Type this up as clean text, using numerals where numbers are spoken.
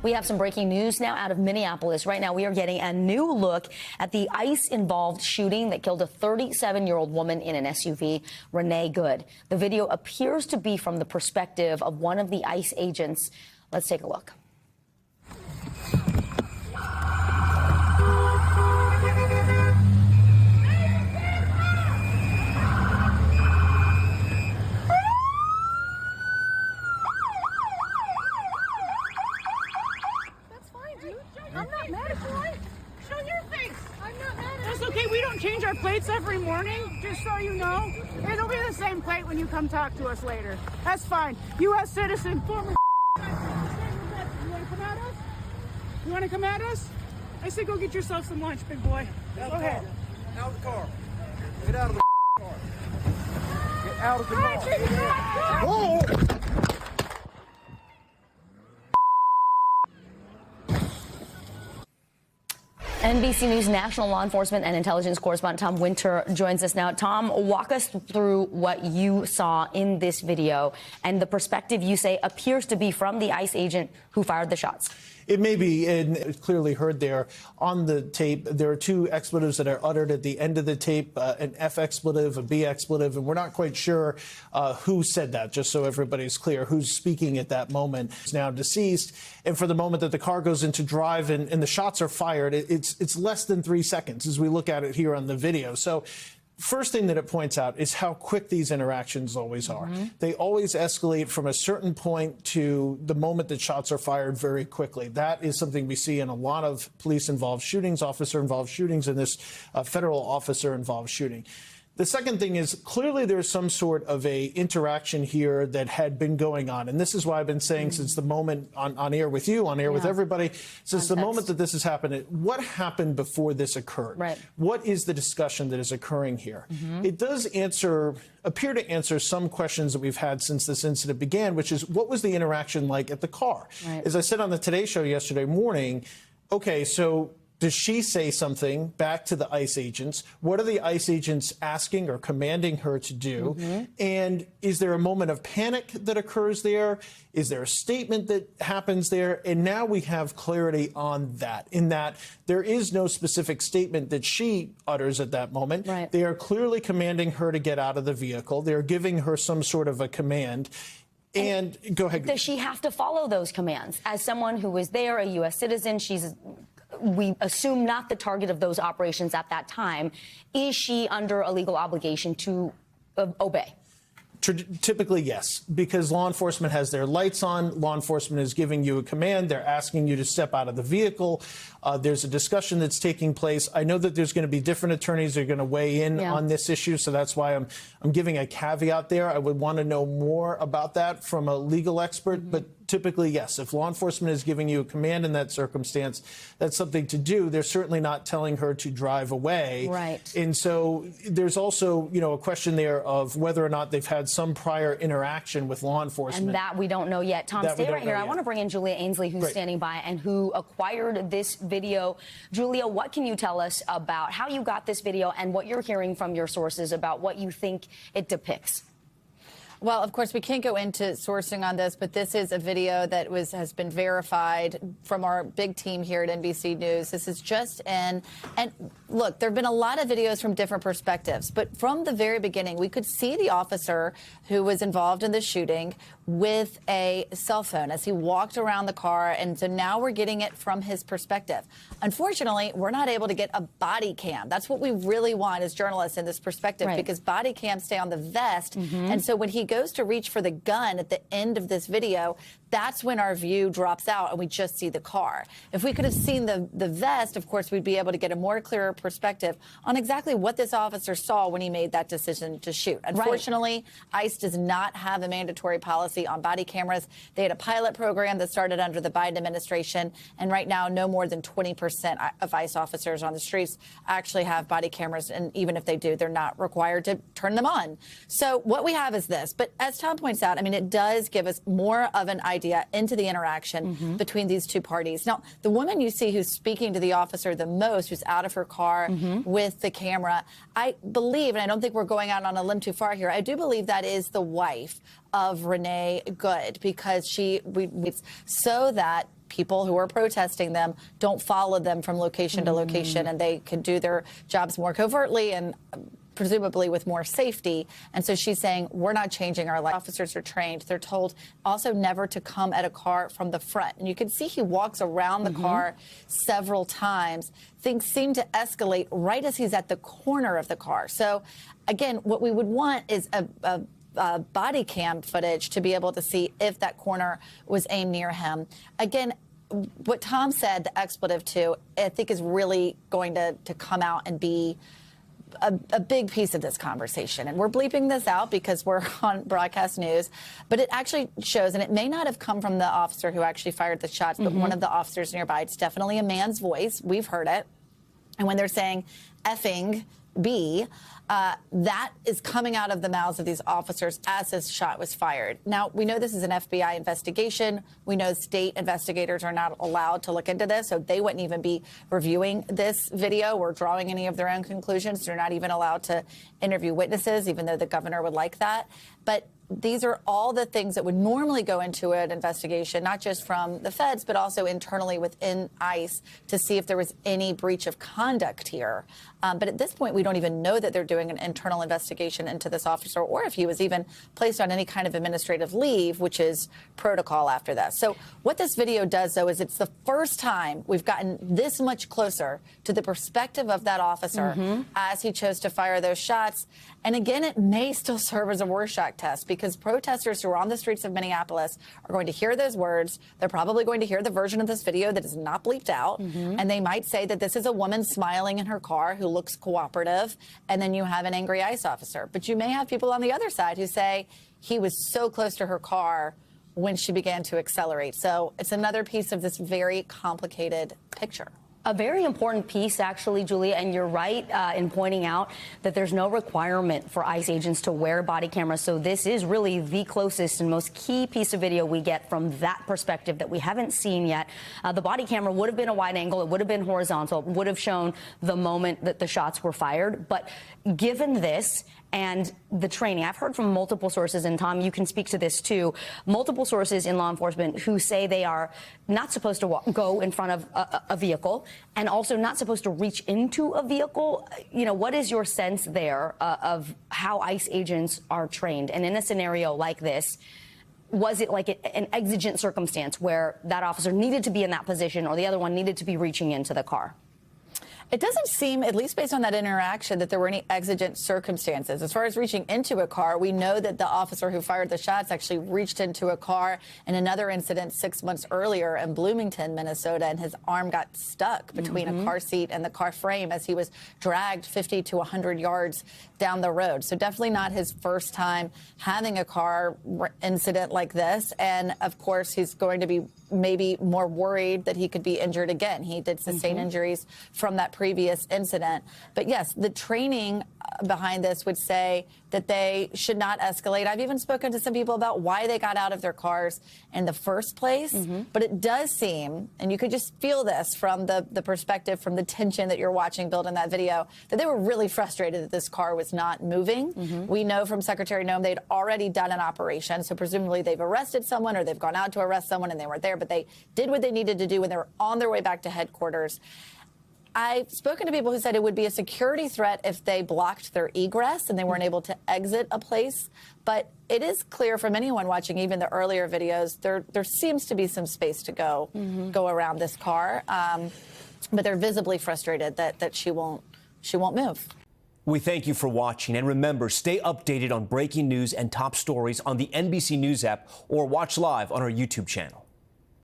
We have some breaking news now out of Minneapolis. Right now, we are getting a new look at the ICE-involved shooting that killed a 37-year-old woman in an SUV, Renee Good. The video appears to be from the perspective of one of the ICE agents. Let's take a look. I'm not mad at you. Show your face. I'm not mad at you. That's okay. We don't change our plates every morning, just so you know. It'll be the same plate when you come talk to us later. That's fine. U.S. citizen, former. You want to come at us? You want to come at us? I say go get yourself some lunch, big boy. Go ahead. Out of the car. Get out of the car. Get out of the car. Whoa! NBC News national law enforcement and intelligence correspondent Tom Winter joins us now. Tom, walk us through what you saw in this video and the perspective you say appears to be from the ICE agent who fired the shots. It may be, and it's clearly heard there on the tape. There are two expletives that are uttered at the end of the tape, an F expletive, a B expletive, and we're not quite sure who said that, just so everybody's clear, who's speaking at that moment is now deceased. And for the moment that the car goes into drive and the shots are fired, it's less than 3 seconds as we look at it here on the video. So first thing that it points out is how quick these interactions always are. They always escalate from a certain point to the moment that shots are fired very quickly. That is something we see in a lot of police-involved shootings, officer-involved shootings, and this federal officer-involved shooting. The second thing is clearly there's some sort of a interaction here that had been going on. And this is why I've been saying since the moment on air with you, on air with everybody, since the moment that this has happened, what happened before this occurred? Right. What is the discussion that is occurring here? It does appear to answer some questions that we've had since this incident began, which is what was the interaction like at the car? Right. As I said on the Today Show yesterday morning, okay, so does she say something back to the ICE agents? What are the ICE agents asking or commanding her to do? And is there a moment of panic that occurs there? Is there a statement that happens there? And now we have clarity on that, in that there is no specific statement that she utters at that moment. Right. They are clearly commanding her to get out of the vehicle. They're giving her some sort of a command. And go ahead. Does she have to follow those commands? As someone who was there, a U.S. citizen, we assume not the target of those operations at that time. Is she under a legal obligation to obey? Typically, yes, because law enforcement has their lights on. Law enforcement is giving you a command. They're asking you to step out of the vehicle. There's a discussion that's taking place. I know that there's going to be different attorneys that are going to weigh in on this issue, so that's why I'm giving a caveat there. I would want to know more about that from a legal expert, but typically, yes, if law enforcement is giving you a command in that circumstance, that's something to do. They're certainly not telling her to drive away. Right. And so there's also, a question there of whether or not they've had some prior interaction with law enforcement. And that we don't know yet. Tom, stay right here. I want to bring in Julia Ainsley, who's standing by and who acquired this video. Julia, what can you tell us about how you got this video and what you're hearing from your sources about what you think it depicts? Well, of course, we can't go into sourcing on this, but this is a video that has been verified from our big team here at NBC News. This is just and look, there have been a lot of videos from different perspectives, but from the very beginning, we could see the officer who was involved in the shooting with a cell phone as he walked around the car, and so now we're getting it from his perspective. Unfortunately, we're not able to get a body cam. That's what we really want as journalists in this perspective, because body cams stay on the vest, and so when he goes to reach for the gun at the end of this video, that's when our view drops out and we just see the car. If we could have seen the vest, of course, we'd be able to get a more clearer perspective on exactly what this officer saw when he made that decision to shoot. Unfortunately, ICE does not have a mandatory policy on body cameras. They had a pilot program that started under the Biden administration, and right now no more than 20% of ICE officers on the streets actually have body cameras, and even if they do, they're not required to turn them on. So what we have is this. But as Tom points out, I mean, it does give us more of an idea into the interaction between these two parties. Now, the woman you see who's speaking to the officer the most, who's out of her car with the camera, I believe, and I don't think we're going out on a limb too far here, I do believe that is the wife of Renee Good, because so that people who are protesting them don't follow them from location to location, and they can do their jobs more covertly and presumably with more safety. And so she's saying, we're not changing our life. Officers are trained. They're told also never to come at a car from the front. And you can see he walks around the car several times. Things seem to escalate right as he's at the corner of the car. So again, what we would want is a body cam footage to be able to see if that corner was aimed near him. Again, what Tom said, the expletive too, I think is really going to come out and be a big piece of this conversation. And we're bleeping this out because we're on broadcast news, but it actually shows, and it may not have come from the officer who actually fired the shots, but one of the officers nearby. It's definitely a man's voice. We've heard it. And when they're saying effing B, that is coming out of the mouths of these officers as this shot was fired. Now, we know this is an FBI investigation. We know state investigators are not allowed to look into this, so they wouldn't even be reviewing this video or drawing any of their own conclusions. They're not even allowed to interview witnesses, even though the governor would like that. But these are all the things that would normally go into an investigation, not just from the feds, but also internally within ICE to see if there was any breach of conduct here. But at this point, we don't even know that they're doing an internal investigation into this officer or if he was even placed on any kind of administrative leave, which is protocol after that. So what this video does, though, is it's the first time we've gotten this much closer to the perspective of that officer as he chose to fire those shots. And again, it may still serve as a Rorschach test because protesters who are on the streets of Minneapolis are going to hear those words. They're probably going to hear the version of this video that is not bleeped out. And they might say that this is a woman smiling in her car who looks cooperative. And then you have an angry ICE officer. But you may have people on the other side who say he was so close to her car when she began to accelerate. So it's another piece of this very complicated picture. A very important piece, actually, Julia, and you're right in pointing out that there's no requirement for ICE agents to wear body cameras. So this is really the closest and most key piece of video we get from that perspective that we haven't seen yet. The body camera would have been a wide angle. It would have been horizontal. It would have shown the moment that the shots were fired. But given this and the training, I've heard from multiple sources, and Tom, you can speak to this too, multiple sources in law enforcement who say they are not supposed to go in front of a vehicle and also not supposed to reach into a vehicle. You know, what is your sense there of how ICE agents are trained? And in a scenario like this, was it like an exigent circumstance where that officer needed to be in that position or the other one needed to be reaching into the car? It doesn't seem, at least based on that interaction, that there were any exigent circumstances. As far as reaching into a car, we know that the officer who fired the shots actually reached into a car in another incident 6 months earlier in Bloomington, Minnesota, and his arm got stuck between a car seat and the car frame as he was dragged 50 to 100 yards down the road. So definitely not his first time having a car incident like this. And, of course, he's going to be maybe more worried that he could be injured again. He did sustain injuries from that previous incident. But yes, the training behind this would say that they should not escalate. I've even spoken to some people about why they got out of their cars in the first place. But it does seem, and you could just feel this from the perspective, from the tension that you're watching build in that video, that they were really frustrated that this car was not moving. We know from Secretary Noem they'd already done an operation, so presumably they've arrested someone or they've gone out to arrest someone and they weren't there, but they did what they needed to do when they were on their way back to headquarters. I've spoken to people who said it would be a security threat if they blocked their egress and they weren't able to exit a place. But it is clear from anyone watching even the earlier videos, there seems to be some space to go around this car. But they're visibly frustrated that she won't move. We thank you for watching. And remember, stay updated on breaking news and top stories on the NBC News app or watch live on our YouTube channel.